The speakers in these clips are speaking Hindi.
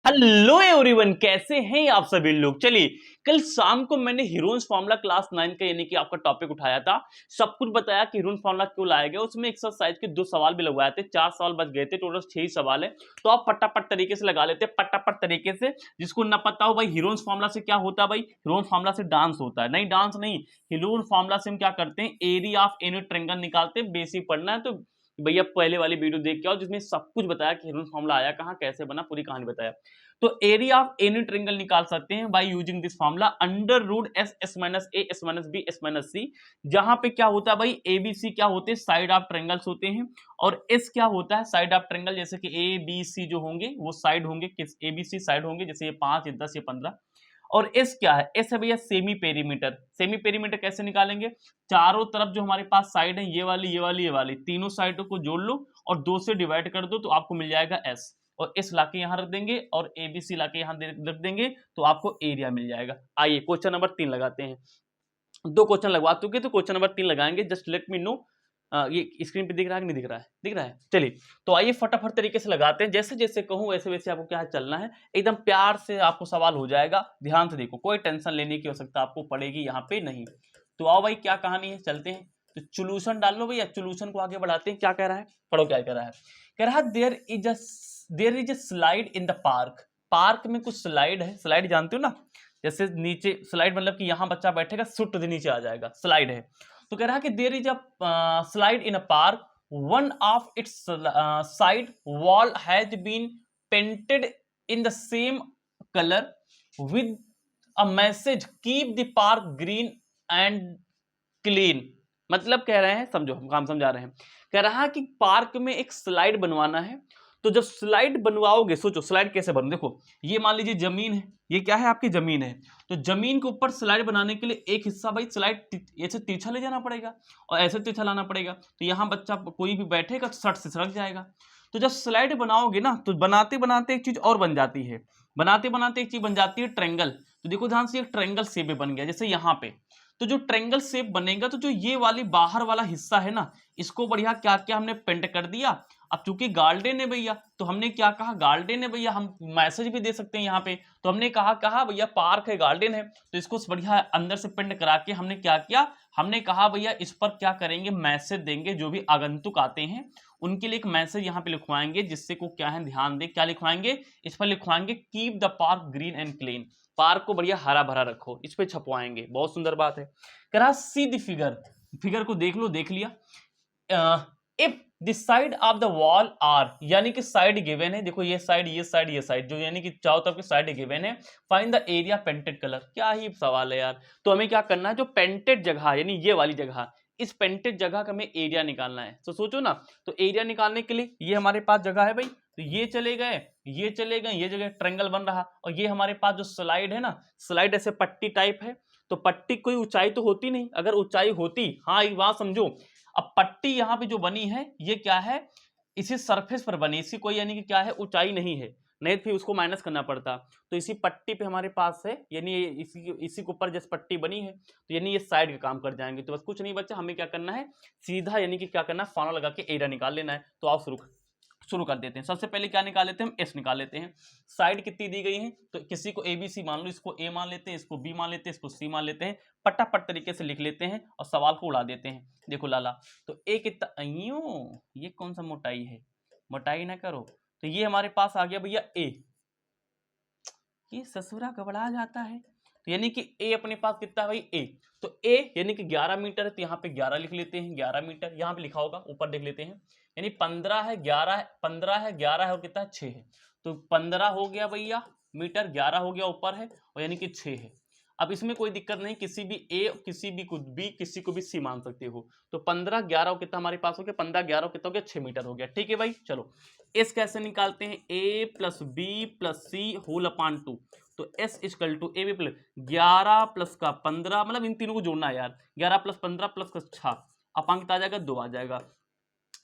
हेलो एवरीवन, कैसे हैं आप सभी लोग। चलिए, कल शाम को मैंने हीरोन्स फार्मूला क्लास 9 का यानी कि आपका टॉपिक उठाया था। सब कुछ बताया कि हीरोन्स फार्मूला क्यों लाया गया। उसमें एक्सरसाइज के 2 सवाल भी लगवाए थे, 4 सवाल बच गए थे, टोटल 6 ही सवाल है। तो आप फटाफट तरीके से लगा लेते, फटाफट तरीके से। जिसको ना पता हो भाई हीरोन्स फार्मूला से क्या होता है, भाई हीरोन्स फार्मूला से डांस होता है। नहीं, डांस नहीं, हीरोन्स फार्मूला से हम क्या करते हैं, एरिया ऑफ एनी ट्रायंगल निकालते हैं। बेसिक पढ़ना है तो भैया पहले वाली वीडियो देख के आओ, जिसमें सब कुछ बताया कि हीरोन्स फार्मूला आया कहां, कैसे बना, पूरी कहानी बताया। तो एरिया ऑफ एनी ट्रायंगल निकाल सकते हैं by using this formula under root S S minus A S minus B S minus C. जहां पे क्या होता है भाई, ए बी सी क्या होते हैं, साइड ऑफ ट्रायंगल्स होते हैं, और एस क्या होता है, साइड ऑफ ट्रायंगल। जैसे कि ए बी सी जो होंगे वो साइड होंगे, किस ए बी सी साइड होंगे, जैसे ये 5 ये 10 ये 15। और एस क्या है, एस है भैया सेमी पेरीमीटर। सेमी पेरीमीटर कैसे निकालेंगे, चारों तरफ जो हमारे पास साइड है, ये वाली ये वाली ये वाली, तीनों साइडों को जोड़ लो और 2 से डिवाइड कर दो तो आपको मिल जाएगा एस। और इस लाके यहां रख देंगे और एबीसी लाके यहां रख देंगे तो आपको एरिया मिल जाएगा। आइए क्वेश्चन नंबर 3 लगाते हैं। 2 क्वेश्चन लगवा चुके तो क्वेश्चन नंबर 3 लगाएंगे। Just let me know. ये स्क्रीन पे दिख रहा है कि नहीं दिख रहा है, दिख रहा है। चलिए, तो आइए फटाफट तरीके से लगाते हैं। जैसे जैसे कहूं वैसे वैसे आपको क्या चलना है, एकदम प्यार से आपको सवाल हो जाएगा। ध्यान से देखो, कोई टेंशन लेने की आवश्यकता आपको पड़ेगी यहाँ पे नहीं। तो आओ भाई, क्या कहानी है, चलते हैं। तो सोल्यूशन डाल लो भैया, सोल्यूशन को आगे बढ़ाते हैं। क्या कह रहा है, पढ़ो क्या कह रहा है। कह रहा है there is a slide in the park. Park में कुछ स्लाइड है, स्लाइड जानते हो ना, जैसे नीचे स्लाइड मतलब कि यहां बच्चा बैठेगा सुट नीचे आ जाएगा, स्लाइड है। तो कह रहा है कि there is a slide in a park, one of its side wall has been painted in the same colour with a message keep the park green and clean. मतलब कह रहे हैं, समझो हम काम समझा रहे हैं। कह रहा है कि पार्क में एक स्लाइड बनवाना है। तो जब स्लाइड बनवाओगे, सोचो स्लाइड कैसे बन, देखो ये मान लीजिए जमीन है, ये क्या है आपकी जमीन है। तो जमीन के ऊपर स्लाइड बनाने के लिए एक हिस्सा भाई स्लाइड ऐसे तिरछा ले जाना पड़ेगा और ऐसे तिरछा लाना पड़ेगा। तो यहाँ बच्चा कोई भी बैठेगा तो सट से सड़क जाएगा। तो जब स्लाइड बनाओगे ना तो बनाते बनाते एक चीज और बन जाती है, बनाते बनाते एक चीज बन जाती है ट्रायंगल। तो देखो ध्यान से, एक ट्रायंगल शेप बन गया जैसे यहाँ पे। तो जो ट्रायंगल शेप बनेगा तो जो ये वाली बाहर वाला हिस्सा है ना, इसको बढ़िया क्या क्या हमने पेंट कर दिया। अब चूंकि गार्डन है भैया तो हमने क्या कहा, गार्डन है भैया, हम मैसेज भी दे सकते हैं यहाँ पे। तो हमने कहा कहा भैया पार्क है गार्डन है, तो इसको बढ़िया अंदर से पेंट करा के हमने क्या किया, हमने कहा भैया इस पर क्या करेंगे, मैसेज देंगे। जो भी आगंतुक आते हैं उनके लिए एक मैसेज यहाँ पे लिखवाएंगे, जिससे को क्या है ध्यान दे, क्या लिखवाएंगे, इस पर लिखवाएंगे keep the park green and clean. Park को बढ़िया हरा भरा रखो, इस पे छपवाएंगे। बहुत सुंदर बात है। कह रहा सी द फिगर, फिगर को देख लो, देख लिया। If the side of the wall are, यानी कि साइड गिवन है, देखो ये साइड ये साइड ये साइड, जो यानी कि चारों तरफ की साइड गिवन है। Find the area painted colour, क्या ही सवाल है यार। तो हमें क्या करना है, जो पेंटेड जगह यानी ये वाली जगह, इस पेंटेड जगह का हमें एरिया निकालना है। तो सोचो ना, तो एरिया निकालने के लिए ये हमारे पास जगह है भाई, तो ये चले गए ये चले गए, ये जगह ट्रायंगल बन रहा। और ये हमारे पास जो स्लाइड है ना, स्लाइड ऐसे पट्टी टाइप है। तो पट्टी कोई ऊंचाई तो होती नहीं, अगर ऊंचाई होती, हाँ एक बात समझो, अब पट्टी यहाँ पे जो बनी है ये क्या है, इसी सरफेस पर बनी, इसकी कोई यानी कि क्या है ऊंचाई नहीं है, नहीं फिर उसको माइनस करना पड़ता। तो इसी पट्टी पे हमारे पास है, यानी इसी के ऊपर जैसे पट्टी बनी है, तो यानी ये साइड का काम कर जाएंगे। तो बस कुछ नहीं बच्चा, हमें क्या करना है, सीधा यानी कि क्या करना है, फार्मूला लगा के एरिया निकाल लेना है। तो आप शुरू कर देते हैं। सबसे पहले क्या निकाल लेते हैं, हम एस निकाल लेते हैं। साइड कितनी दी गई है, तो किसी को ए बी सी मान लो, इसको ए मान लेते हैं, इसको बी मान लेते हैं, इसको सी मान लेते हैं। पटापट तरीके से लिख लेते हैं और सवाल को उड़ा देते हैं। देखो लाला, तो ए कितना, यूं ये कौन सा मोटाई है, मोटाई ना करो। तो ये हमारे पास आ गया भैया ए, ये ससुरा घबरा जाता है। तो यानी कि ए अपने पास कितना है भाई, ए। तो ए यानी कि 11 मीटर है, तो यहाँ पे 11 लिख लेते हैं, 11 मीटर यहाँ पे लिखा होगा, ऊपर देख लेते हैं। यानी 15 है, 11 है, 15 है, 11 है और कितना है 6 है। तो 15 हो गया भैया मीटर, 11 हो गया ऊपर है, और यानी कि 6 है। अब इसमें कोई दिक्कत नहीं, किसी भी ए किसी भी कुछ बी किसी को भी सी मान सकते हो। तो 15 11 कितना हमारे पास हो गया, 15 11 कितना हो गया, 6 मीटर हो गया। ठीक है भाई, चलो एस कैसे निकालते हैं, A plus B plus C whole upon 2। तो S equal to A B plus 11 plus का 15, मतलब इन तीनों को जोड़ना है यार, 11 प्लस 15 प्लस का 6, अपांक कितना आ जाएगा, 2 आ जाएगा।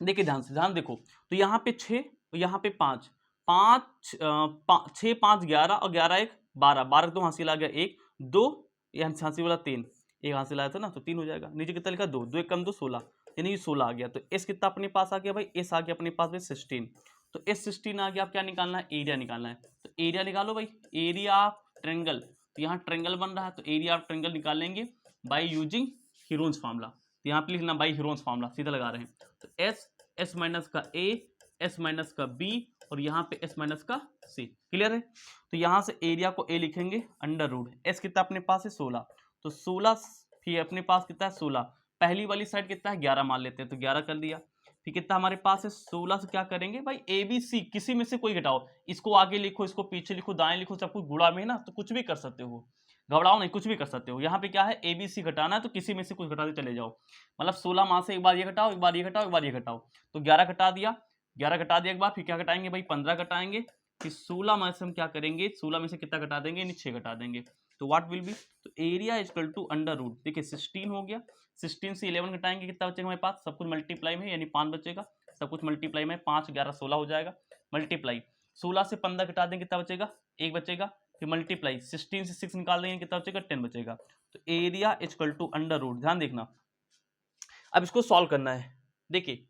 देखिए ध्यान से, ध्यान देखो, तो यहाँ पे 6 और यहाँ पे 5, 5 6 5 11 और 11 1 12, 12 तो हासिल आ गया 1 2, यहाँ से हासिल वाला 3, एक हासिल आया था ना, तो 3 हो जाएगा। नीचे कितना लिखा, 2 2 1 कम 2 16, यानी 16 आ गया। तो एस कितना अपने पास आ गया भाई, एस आ गया अपने पास में 16। तो एस 16 आ गया। आप क्या निकालना है, एरिया निकालना है। तो एरिया निकालो भाई, एरिया ऑफ ट्रायंगल। तो यहाँ ट्रायंगल बन रहा है तो एरिया ऑफ ट्रायंगल निकालेंगे बाय यूजिंग हीरोन्स फार्मूला। तो यहाँ पे लिखना बाई हीरोन्स फार्मूला, सीधा लगा रहे हैं। तो एस, एस माइनस का ए, एस माइनस का बी और यहाँ पे एस माइनस का सी। क्लियर है। तो यहाँ से एरिया को ए लिखेंगे अंडर रूट, एस कितना अपने पास है 16, तो 16 फिर अपने पास कितना है 16, पहली वाली साइड कितना है 11 मान लेते हैं तो 11 कर दिया। फिर कितना हमारे पास है 16 से क्या करेंगे भाई ए बी सी किसी में से कोई घटाओ, इसको आगे लिखो इसको पीछे लिखो दाएं लिखो, सब कुछ गुणा में है ना तो कुछ भी कर सकते हो, घबराओ नहीं, कुछ भी कर सकते हो। यहाँ पे क्या है ए बी सी घटाना है तो किसी में से कुछ घटाते चले जाओ, मतलब 16 माह से एक बार ये घटाओ, एक बार ये घटाओ, एक बार ये घटाओ, तो 11 घटा दिया, 11 घटा दिया एक बार, फिर क्या घटाएंगे भाई 15 घटाएंगे, फिर 16 में से हम क्या करेंगे 16 में से कितना घटा देंगे यानी 6 घटा देंगे। तो व्हाट विल बी, तो area equal to under root, देखिए 16 हो गया, 16 से 11 घटाएंगे कितना बचेगा हमारे पास, सब कुछ मल्टीप्लाई में यानी 5 बचेगा, सब कुछ मल्टीप्लाई में 5 11 16 हो जाएगा, मल्टीप्लाई 16 से 15 घटा देंगे कितना बचेगा, 1 बचेगा, फिर मल्टीप्लाई 16 से 6 निकाल देंगे कितना बचेगा 10 बचेगा। तो area equal to under root, ध्यान देखना। अब इसको सॉल्व करना है। देखिए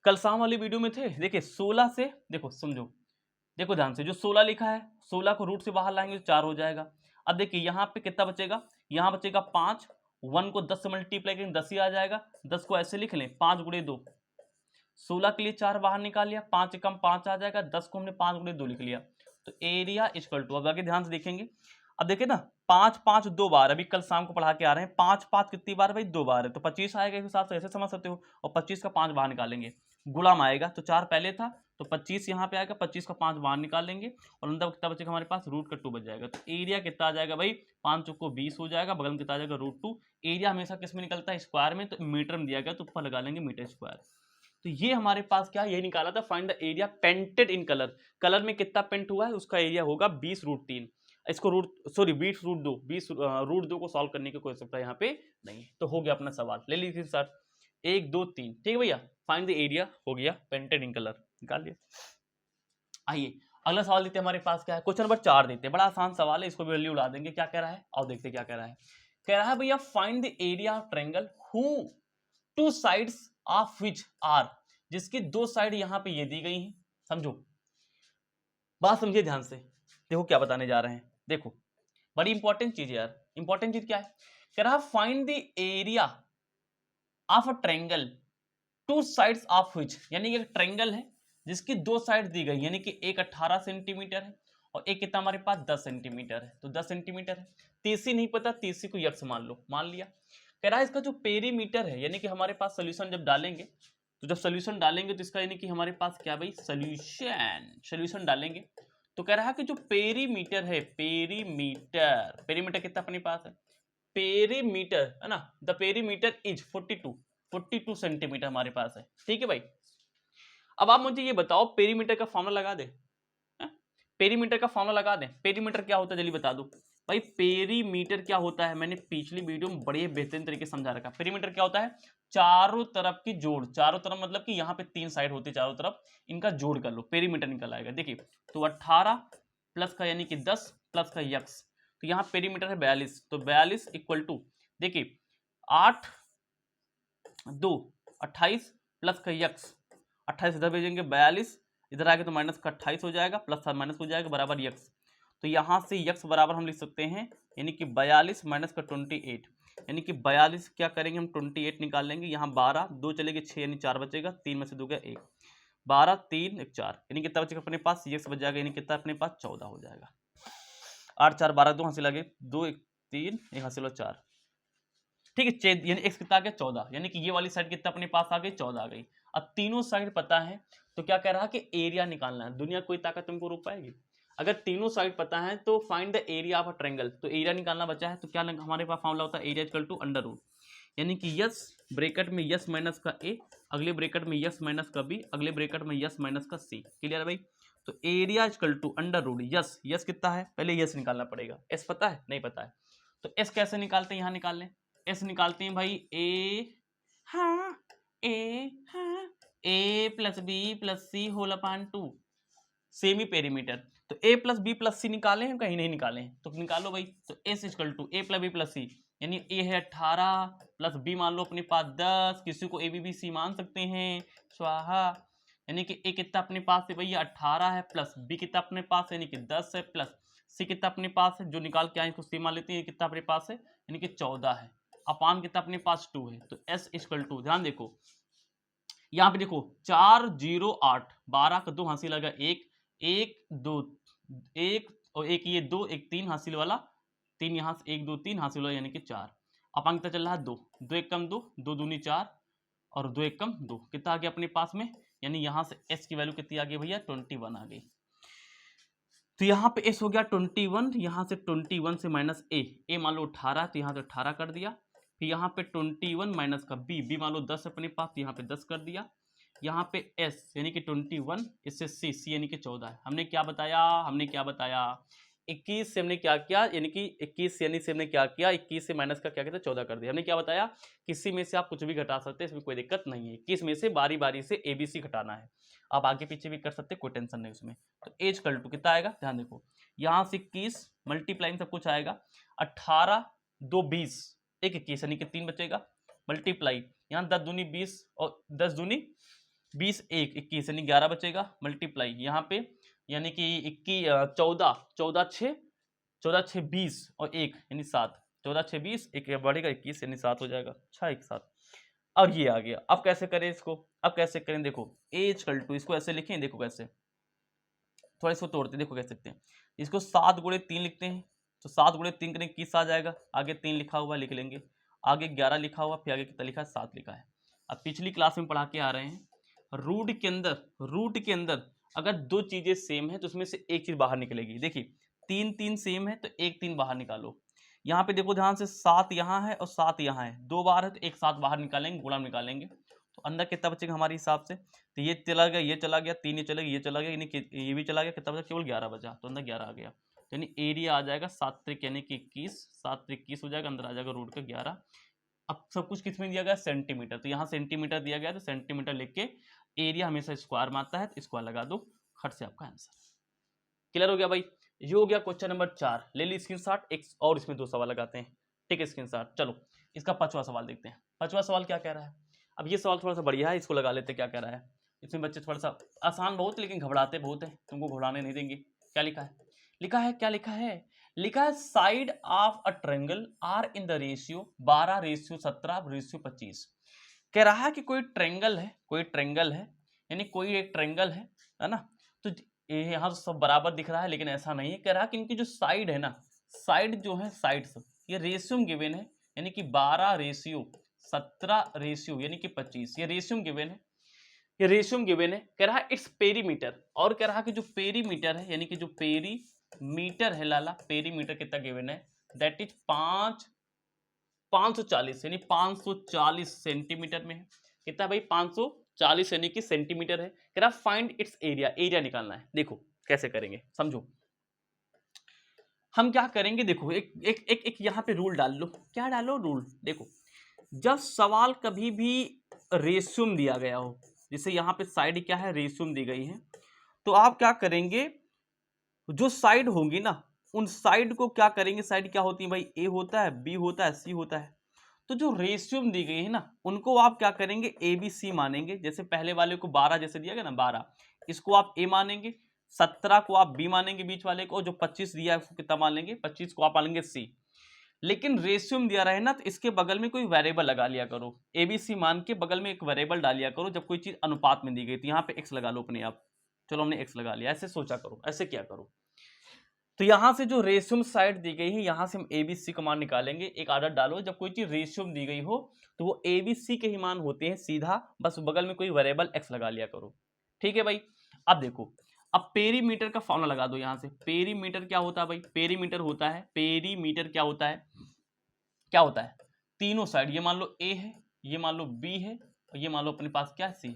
कल शाम वाली वीडियो में थे, देखिए 16 से देखो समझो, देखो ध्यान से, जो 16 लिखा है 16 को रूट से बाहर लाएंगे तो 4 हो जाएगा। अब देखिए यहाँ पे कितना बचेगा, यहाँ बचेगा 5, 1 को 10 से मल्टीप्लाई करेंगे 10 ही आ जाएगा, 10 को ऐसे लिख लें 5 गुणे 2, 16 के लिए 4 बाहर निकाल लिया, 5 कम 5 आ जाएगा, 10 को हमने 5 गुणे 2 लिख लिया। तो एरिया इक्वल टू, अब आगे ध्यान से देखेंगे, अब देखिए ना 5 5 2 बार, अभी कल शाम को पढ़ा के आ रहे हैं 5 5 कितनी बार भाई 2 बार है, तो 25 आएगा, इस हिसाब से ऐसे समझ सकते हो, और 25 का 5 बाहर निकालेंगे, गुणा में आएगा तो 4 पहले था तो 25 यहाँ पे आएगा, 25 का 5 बाहर निकाल लेंगे और अंदर कितना बचेगा हमारे पास रूट का 2 बच जाएगा। तो एरिया कितना आ जाएगा भाई 5 चौको 20 हो जाएगा, बगल में कितना आ जाएगा रूट 2। एरिया हमेशा किस में निकलता है स्क्वायर में, तो मीटर में दिया गया तो ऊपर लगा लेंगे मीटर स्क्वायर। तो ये हमारे पास क्या ये निकाला था, find the area painted in colour, colour में कितना पेंट हुआ है उसका एरिया होगा 20 रूट 3, इसको रूट सॉरी 20 रूट 2, 20 रूट 2 को सॉल्व करने की कोई आवश्यकता यहाँ पे नहीं। तो हो गया अपना सवाल, ले लीजिए सर 1 2 3, ठीक है भैया, फाइंड द एरिया हो गया पेंटेड इन कलर, निकाल लिया। आइए अगला सवाल देते हैं, हमारे पास क्या है क्वेश्चन नंबर 4 देते हैं, बड़ा आसान सवाल है, इसको भी वैल्यू उड़ा देंगे। क्या कह रहा है आओ देखते क्या कह रहा है, कह रहा है भैया find the area of triangle who two sides of which are, जिसकी 2 साइड यहाँ पे ये दी गई हैं, समझो बात समझिए ध्यान से, देखो क्या बताने जा रहे हैं, देखो बड़ी इंपॉर्टेंट चीज है यार, इंपॉर्टेंट चीज क्या है, कह रहा find the area of a triangle to sides of विच, यानी एक ट्रायंगल है जिसकी 2 साइड दी गई, यानी कि एक 18 सेंटीमीटर है और एक कितना हमारे पास 10 सेंटीमीटर है, तो 10 सेंटीमीटर है, तीसरी नहीं पता, तीसरी को यक्स मान लो, मान लिया। कह रहा है इसका जो पेरीमीटर है, यानी कि हमारे पास सोल्यूशन जब डालेंगे, तो जब सोल्यूशन डालेंगे तो इसका यानी कि हमारे पास क्या भाई सोल्यूशन डालेंगे, तो कह रहा है कि जो पेरीमीटर है, पेरीमीटर कितना अपने पास है, पेरीमीटर है ना, द पेरीमीटर इज 42 सेंटीमीटर हमारे पास है, ठीक है भाई। अब आप मुझे ये बताओ पेरीमीटर का फॉर्मूला लगा दे, पेरीमीटर का फॉर्मूला लगा दें, पेरीमीटर क्या होता है जल्दी बता दो भाई, पेरीमीटर क्या होता है, मैंने पिछली वीडियो में बड़े बेहतरीन तरीके से समझा रखा। पेरीमीटर क्या होता है, चारों तरफ की जोड़, चारों तरफ मतलब कि यहाँ पे 3 साइड होती है चारों तरफ, इनका जोड़ कर लो, पेरीमीटर निकल आएगा। देखिए तो 18 प्लस का यानी कि 10 प्लस का यक्स, तो यहाँ पेरीमीटर है 42, तो 42 इक्वल टू देखिए 8 2 28 प्लस का यक्स, 28 इधर भेजेंगे 42, इधर आगे तो माइनस का 28 हो जाएगा, प्लस माइनस हो जाएगा बराबर यक्स, तो यहाँ से यक्स बराबर हम लिख सकते हैं यानी कि 42 माइनस का 28, यानी कि 42 क्या करेंगे हम 28 निकाल लेंगे, यहाँ 12 2 चलेंगे 6 यानी 4 बचेगा, 3 में से 2 गया 1, 12 3 1 4, यानी कितना बचेगा अपने पास यक्स बच जाएगा, यानी कितना अपने पास 14 हो जाएगा। 8 4 12 2 हासिल आ गए, 2 1 3 1 हासिल हो 4, ठीक है, यानी एक्स कितना आ गया 14, यानी कि ये वाली साइड कितना अपने पास आ गई 14 आ गई। अब तीनों साइड पता है तो क्या कह रहा है कि एरिया निकालना है, दुनिया कोई ताकत तुमको रोक पाएगी, अगर तीनों साइड पता है तो find the area of a triangle, तो एरिया निकालना बचा है, तो क्या हमारे पास फॉर्मूला होता है area equal to under root, यानी कि यस ब्रैकेट में यस माइनस का ए, अगले ब्रैकेट में यस माइनस का बी, अगले ब्रैकेट में यस माइनस का सी, क्लियर है भाई। तो area equal to under root S, S कितना है पहले यस निकालना पड़ेगा, एस पता है नहीं पता है, तो एस कैसे निकालते हैं, यहाँ निकाल लें, एस निकालते हैं भाई ए plus B plus C whole upon 2, semi perimeter, तो ए प्लस बी प्लस सी निकाले हैं कहीं नहीं निकाले हैं, तो निकालो भाई, तो S equal to A plus B plus C, यानी ए है 18 प्लस बी मान लो अपने पास 10, किसी को ए बी सी मान सकते हैं स्वाहा, यानी कि ए कितना अपने पास है भैया 18 है, प्लस बी कितना अपने पास है यानी कि 10 है, प्लस सी कितना अपने पास है जो निकाल के आए इसको सी मान लेते हैं, ये कितना अपने पास है यानी कि 14 है, अपान कितना अपने पास 2 है। तो एस इक्वल टू, ध्यान देखो यहाँ पे देखो 4 0 8 12 का 2 हासिल लगा 1 1 2 1 और एक ये 2 एक 3 हासिल वाला 3 यहाँ से 1 2 3 हासिल वाला यानी कि 4, अपान कितना चल रहा है 2 2 एक कम 2 2 दूनी 4 और 2 एक कम 2 कितना आ गया अपने पास में, यानी यहाँ से एस की वैल्यू कितनी आ गई भैया 21 आ गई। तो यहाँ पे एस हो गया 21, यहाँ से 21 से माइनस ए मान लो 18 तो यहाँ से 18 कर दिया, फिर यहाँ पे 21 माइनस का बी मान लो 10 अपने पास तो यहाँ पे 10 कर दिया, यहाँ पे एस यानी कि 21 इससे सी यानी कि 14 है। हमने क्या बताया 21 से हमने क्या किया यानी कि 21 यानी से हमने क्या किया 21 से माइनस का क्या कहते हैं 14 कर दिया। हमने क्या बताया किसी में से आप कुछ भी घटा सकते हैं, इसमें कोई दिक्कत नहीं है। 21 में से बारी बारी से ABC घटाना है, आप आगे पीछे भी कर सकते हैं, कोई टेंशन नहीं उसमें। तो एज कल टू कितना आएगा, ध्यान देखो यहाँ से 21 मल्टीप्लाइंग सब कुछ आएगा 18 2 20 एक 21 यानी कि 3 बचेगा, मल्टीप्लाई यहाँ 10 दूनी 20 और 10 दूनी 20 एक 21 यानी 11 बचेगा, मल्टीप्लाई यहाँ पे यानी कि 21 14 6 20 और 1 यानी 7 14 6 20 एक बढ़ेगा 21 यानी 7 हो जाएगा, 6 1 7। अब ये आ गया, अब कैसे करें इसको, अब कैसे करें देखो एज कल टू इसको ऐसे लिखें, देखो कैसे थोड़ा इसको तोड़ते देखो कैसे लिखते हैं इसको 7 गुणे 3 लिखते हैं, तो 7 गुणे 3 करें 21 आ जाएगा, आगे 3 लिखा हुआ लिख लेंगे, आगे 11 लिखा हुआ, फिर आगे कितना लिखा है 7 लिखा है। अब पिछली क्लास में पढ़ा के आ रहे हैं रूट के अंदर अगर दो चीजें सेम है तो उसमें से एक चीज बाहर निकलेगी। देखिए 3 3 सेम है तो एक 3 बाहर निकालो, यहाँ पे देखो ध्यान से 7 यहाँ है और 7 यहाँ है, 2 बार है तो एक 7 बाहर निकालेंगे, गुणा निकालेंगे तो अंदर कितना बचेगा हमारे हिसाब से, तो ये चला गया ये चला गया 3 ये चला गया ये चला गया, यानी ये भी चला गया, कितना बचा केवल 11 बचा, तो अंदर 11 आ गया, यानी एरिया आ जाएगा 7 त्रिक यानी कि 21, 7 त्रिक 21 हो जाएगा, अंदर आ जाएगा रूट का 11। अब सब कुछ किस में दिया गया सेंटीमीटर, तो यहाँ सेंटीमीटर दिया गया तो सेंटीमीटर लिख के एरिया हमेशा स्क्वायर में आता है तो स्क्वायर लगा दो, खट से आपका आंसर क्लियर हो गया भाई। ये हो गया क्वेश्चन नंबर 4, ले ली स्क्रीनशॉट, एक और इसमें 2 सवाल लगाते हैं, ठीक है स्क्रीनशॉट। चलो इसका 5वां सवाल देखते हैं, 5वां सवाल क्या कह रहा है। अब ये सवाल थोड़ा सा बढ़िया है, इसको लगा लेते हैं क्या कह रहा है। इसमें बच्चे थोड़ा सा आसान बहुत लेकिन घबराते बहुत है, तुमको घबराने नहीं देंगे। क्या लिखा है, क्या लिखा है side of a triangle are in the ratio 12:17:25। कह रहा है कि कोई ट्रायंगल है यानी कोई एक ट्रायंगल है ना, तो यहाँ तो सब बराबर दिख रहा है लेकिन ऐसा नहीं है, कह रहा है कि इनकी जो साइड है ना, साइड जो है साइड्स ये रेशियो गिवन है यानी कि 12:17 यानी कि 25, ये रेशियो गिवन है, कह रहा है इट्स पेरीमीटर, और कह रहा है कि जो पेरीमीटर है यानी कि जो पेरीमीटर है लाला, पेरीमीटर कितना गिवन है दैट इज 540 यानी 540 सेंटीमीटर में है, कितना भाई 540 यानी कि सेंटीमीटर है। कह रहा फाइंड इट्स एरिया निकालना है। देखो कैसे करेंगे समझो, हम क्या करेंगे देखो एक एक एक, एक यहाँ पे रूल डाल लो, क्या डालो रूल, देखो जब सवाल कभी भी रेशियो दिया गया हो, जैसे यहाँ पे साइड क्या है रेशियो दी गई है, तो आप क्या करेंगे जो साइड होंगी ना उन साइड को क्या करेंगे, साइड क्या होती है भाई ए होता है बी होता है सी होता है, तो जो रेशियो दी गई है ना उनको आप क्या करेंगे ए बी सी मानेंगे। जैसे पहले वाले को 12 जैसे दिया गया ना 12, इसको आप ए मानेंगे, 17 को आप बी मानेंगे बीच वाले को, जो 25 दिया है उसको कितना मान लेंगे 25 को आप मानेंगे सी। लेकिन रेशियो दिया रहे ना तो इसके बगल में कोई वेरिएबल लगा लिया करो, एबीसी मान के बगल में एक वेरिएबल डाल लिया करो, जब कोई चीज अनुपात में दी गई तो यहाँ पे एक्स लगा लो अपने आप, चलो हमने एक्स लगा लिया, ऐसे सोचा करो, ऐसे क्या करो। तो यहाँ से जो रेशियो साइड दी गई है यहाँ से हम एबीसी का मान निकालेंगे, एक आदत डालो जब कोई चीज रेशियो दी गई हो तो वो एबीसी के ही मान होते हैं सीधा, बस बगल में कोई वेरिएबल एक्स लगा लिया करो, ठीक है भाई। अब देखो अब पेरीमीटर का फॉर्मूला लगा दो, यहाँ से पेरीमीटर क्या होता है भाई, पेरीमीटर होता है, पेरीमीटर क्या होता है तीनों साइड, ये मान लो ए है ये मान लो बी है और ये मान लो अपने पास क्या है सी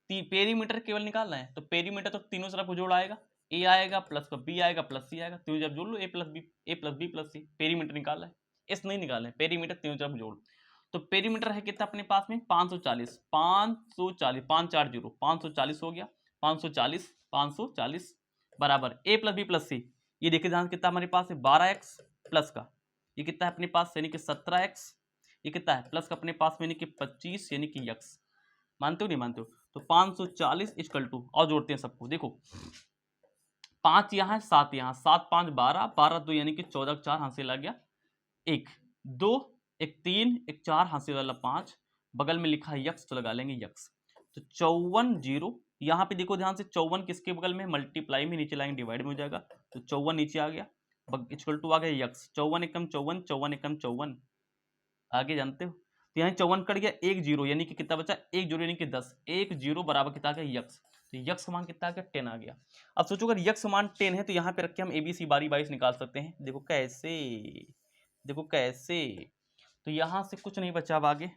है, पेरीमीटर केवल निकालना है तो पेरीमीटर तो तीनों तरफ को जोड़ आएगा, ए आएगा प्लस का बी आएगा प्लस सी आएगा, तीनों जब जोड़ लो ए प्लस बी प्लस सी, पेरीमीटर निकालना है, एस नहीं निकालना है, पेरीमीटर तीनों तरफ जोड़। तो पेरीमीटर है कितना अपने पास में 540 540 हो गया 540 बराबर ए प्लस बी प्लस सी, ये देखिए ध्यान कितना हमारे पास है 12x प्लस का ये कितना है अपने पास यानी कि 17x, ये कितना है प्लस का अपने पास में यानी कि 25 यानी कि x, मानते हो नहीं मानते हो, तो 540 इक्वल टू, और जोड़ते हैं सबको, देखो 5 यहाँ है, 7 यहाँ, 7 5 12, 12 2 यानी कि 14, 4 हासिल आ गया 1, 2 1 3 1 4 हासिल वाला 5, बगल में लिखा है यक्स तो लगा लेंगे यक्स। तो 54 0, यहाँ पे देखो ध्यान से 54 किसके बगल में, मल्टीप्लाई में, नीचे लाएंगे डिवाइड में हो जाएगा, तो 54 नीचे आ गया, इक्वल टू आ गया यक्स। 54 एकम 54, 54 एकम 54, आगे जानते हो, तो यहाँ 54 कट गया, 1 0 यानी कि कितना बचा, 1 0 यानी कि 10, 1 0 बराबर कितना आ गया यक्स। तो यक्स समान कितना आ गया, 10 आ गया। अब सोचो अगर यक्स समान 10 है तो यहाँ पे रख के हम एबीसी बारी बारी से निकाल सकते हैं। देखो कैसे, देखो कैसे, तो यहाँ से कुछ नहीं बचा, अब आगे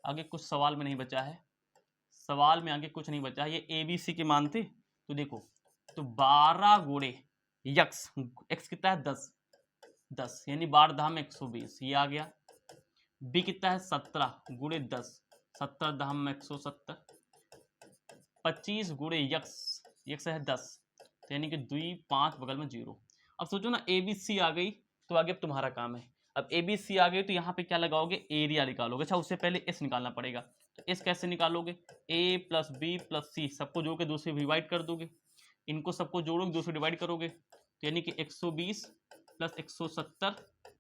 आगे कुछ सवाल में नहीं बचा है, सवाल में आगे कुछ नहीं बचा है, ये एबीसी के मान थे। तो देखो, तो 12 गुणे यक्स, एक्स कितना है 10, 10 यानी 12 धाम 120, ये आ गया। बी कितना है 17 गुणे 10, 17 धाम 170, 25 गुणे यक्स, यक्स है 10, तो यानी कि 2 5 बगल में 0। अब सोचो ना एबीसी आ गई, तो आगे अब तुम्हारा काम है। अब एबीसी आ गई तो यहाँ पे क्या लगाओगे, एरिया निकालोगे। अच्छा उससे पहले एस निकालना पड़ेगा, तो एस कैसे निकालोगे, ए प्लस बी प्लस सी, सबको जोड़ के 2 से डिवाइड कर दोगे, इनको सबको जोड़ोगे 2 से डिवाइड करोगे, तो यानी कि 120 प्लस 170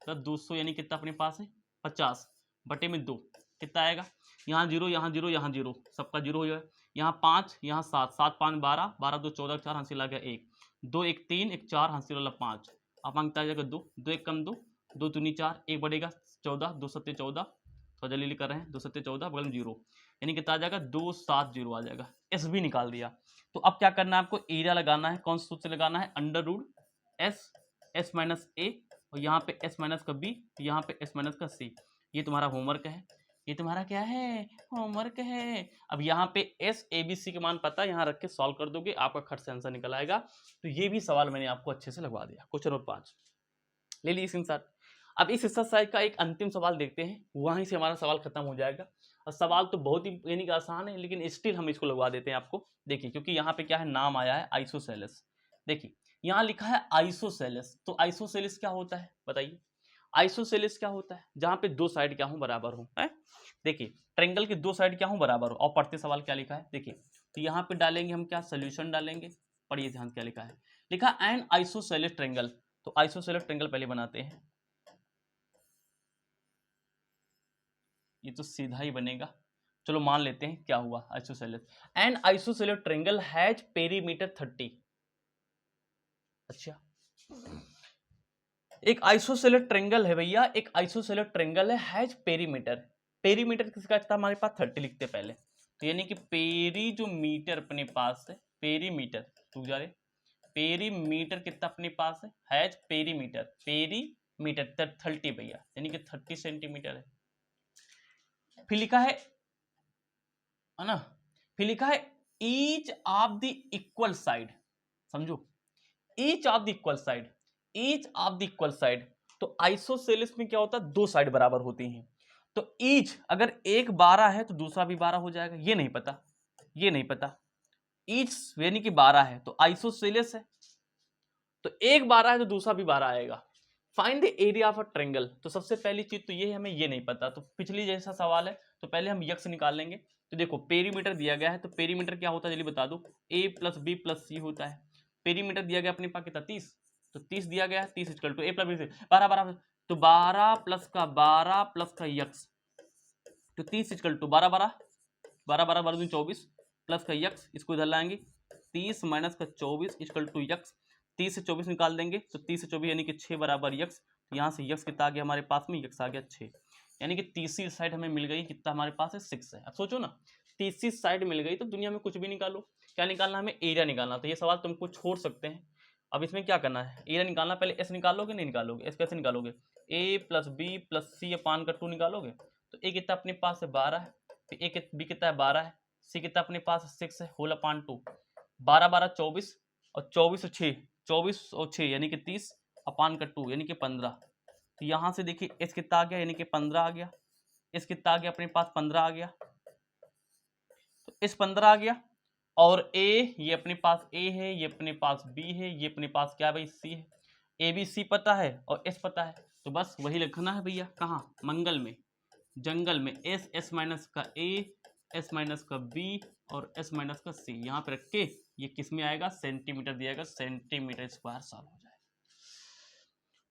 प्लस 200 यानी कितना अपने पास है 50 बटे में 2, कितना आएगा, यहाँ 0 यहाँ 0 यहाँ 0, सबका 0 हो जाए, यहाँ 5 यहाँ 7, 7 5 12, 12 2 14, 4 हासिल आ गया 1, 2 1 3 1 4 हासिल वाला 5, अब मांगता है 2, 2 1 कम 2, 2 दूनी 4, 1 बढ़ेगा 14, 2 सत्ते 14, थोड़ा जल्दी कर रहे हैं, 2 सत्ते 14 बगल में 0, यानी कितना आ जाएगा 270 आ जाएगा। एस भी निकाल दिया। तो अब क्या करना है आपको, एरिया लगाना है, कौन सा सूत्र से लगाना है, under root S, S minus A, और यहाँ पे एस माइनस का बी, यहाँ पे एस माइनस का सी। ये तुम्हारा होमवर्क है, ये तुम्हारा क्या है, होमवर्क है। अब यहाँ पे एस ए बी सी के मान पता है, यहाँ रख के सॉल्व कर दोगे, आपका खट से आंसर निकल आएगा। तो ये भी सवाल मैंने आपको अच्छे से लगवा दिया। क्वेश्चन नंबर 5 ले लीजिए स्क्रीनशॉट। अब इस एक्सरसाइज का एक अंतिम सवाल देखते हैं, वहीं से हमारा सवाल खत्म हो जाएगा। और सवाल तो बहुत ही यानी कि आसान है, लेकिन स्टिल हम इसको लगवा देते हैं आपको। देखिए क्योंकि यहाँ पे क्या है, नाम आया है आइसोसेलेस। देखिए यहाँ लिखा है आइसोसेलेस, तो आइसोसेलेस क्या होता है बताइए। आइसोसेलेस क्या होता है, जहाँ पे 2 साइड क्या हो, बराबर हो, है। देखिए ट्रायंगल की 2 साइड क्या हो, बराबर हो। और पढ़ते सवाल क्या लिखा है देखिए, तो यहाँ पे डालेंगे हम क्या, सोल्यूशन डालेंगे। पढ़िए ध्यान क्या लिखा है, लिखा एन आइसोसेलेस ट्रायंगल। तो आइसोसेलेस ट्रायंगल पहले बनाते हैं, ये तो सीधा ही बनेगा। चलो मान लेते हैं क्या हुआ, isosceles. N isosceles triangle has perimeter 30। अच्छा एक आइसोसेलेस ट्रायंगल है भैया, एक आइसोसेलेस ट्रायंगल है, हैज पेरीमीटर। पेरीमीटर किसका था हमारे पास 30 लिखते पहले, तो यानी कि पेरी जो मीटर अपने पास है, पेरीमीटर तू जा रहे, पेरीमीटर कितना अपने पास है, हैज पेरीमीटर, पेरीमीटर 30 भैया, यानी कि 30 सेंटीमीटर है। फिर लिखा है ना, फिर लिखा है each of the equal side, समझो each of the equal side, each of the equal side. तो आइसोसेलेस में क्या होता है, 2 साइड बराबर होती हैं। तो ईच अगर एक 12 है तो दूसरा भी 12 हो जाएगा, ये नहीं पता, ये नहीं पता। ईच यानी कि 12 है तो आइसोसेलेस है, तो एक 12 है तो दूसरा भी 12 आएगा। Find the area of a triangle, तो सबसे पहली चीज तो ये है, हमें ये नहीं पता। तो पिछली जैसा सवाल है, तो पहले हम यक्स निकाल लेंगे। तो देखो पेरीमीटर दिया गया है, तो पेरीमीटर क्या होता है जल्दी बता दो, ए प्लस बी प्लस सी होता है। पेरीमीटर दिया गया अपने पास कितना 30, तो 30 दिया गया है, 30 equal to A plus B 12 12, तो 12 प्लस का 12 प्लस का यक्स, तो 30 इक्वल टू 12 12, 12 12 12 24 प्लस का यक्स, इसको इधर लाएंगे, 30 माइनस का 24 इक्वल टू यक्स। 30 से 24 निकाल देंगे तो 30 से 24 यानी कि 6 बराबर यक्स। तो यहाँ से यक्स कितना आ गया हमारे पास में, यक्स आ गया 6, यानी कि तीसरी साइड हमें मिल गई, कितना हमारे पास है 6 है। अब सोचो ना, तीसरी साइड मिल गई तो दुनिया में कुछ भी निकालो, क्या निकालना हमें, एरिया निकालना। तो ये सवाल तुमको छोड़ सकते हैं। अब इसमें क्या करना है, एरिया निकालना, पहले एस निकालोगे नहीं निकालोगे, एस कैसे निकालोगे, ए प्लस बी प्लस सी अपान का 2 निकालोगे। तो ए कितना अपने पास है 12 है, फिर ए बी कितना है 12 है, सी कितना अपने पास 6 है, होल अपान 2, 12 12 24, और 24 और 6, 24 और 6 यानी कि 30 अपान का 2 यानी कि 15। तो यहाँ से देखिए एस कितना आ गया, यानी कि 15 आ गया, एस कितना आ गया अपने पास 15 आ गया, तो एस 15 आ गया। और ए ये अपने पास ए है, ये अपने पास बी है, ये अपने पास क्या भाई सी है। ए बी सी पता है और एस पता है, तो बस वही लिखना है भैया, कहाँ, मंगल में, जंगल में, एस एस माइनस का ए एस माइनस का बी और एस माइनस का सी यहाँ पे रख के ये किस में आएगा, सेंटीमीटर दिया, सेंटीमीटर स्क्वायर सॉल्व हो जाएगा।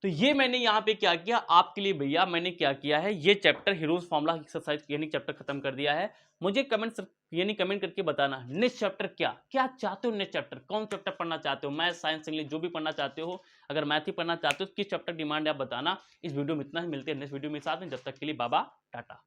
तो ये मैंने यहाँ पे क्या किया आपके लिए भैया, मैंने क्या किया है, ये चैप्टर हीरोज फॉर्मूला एक्सरसाइज यानी चैप्टर खत्म कर दिया है। मुझे कमेंट यानी कमेंट करके बताना नेक्स्ट चैप्टर क्या चाहते हो, नेक्स्ट चैप्टर कौन चैप्टर पढ़ना चाहते हो, मैथ साइंस इंग्लिश जो भी पढ़ना चाहते हो, अगर मैथ ही पढ़ना चाहते हो किस चैप्टर डिमांड है आप बताना। इस वीडियो में इतना ही, मिलते हैं नेक्स्ट वीडियो में साथ में, जब तक के लिए बाबा टाटा।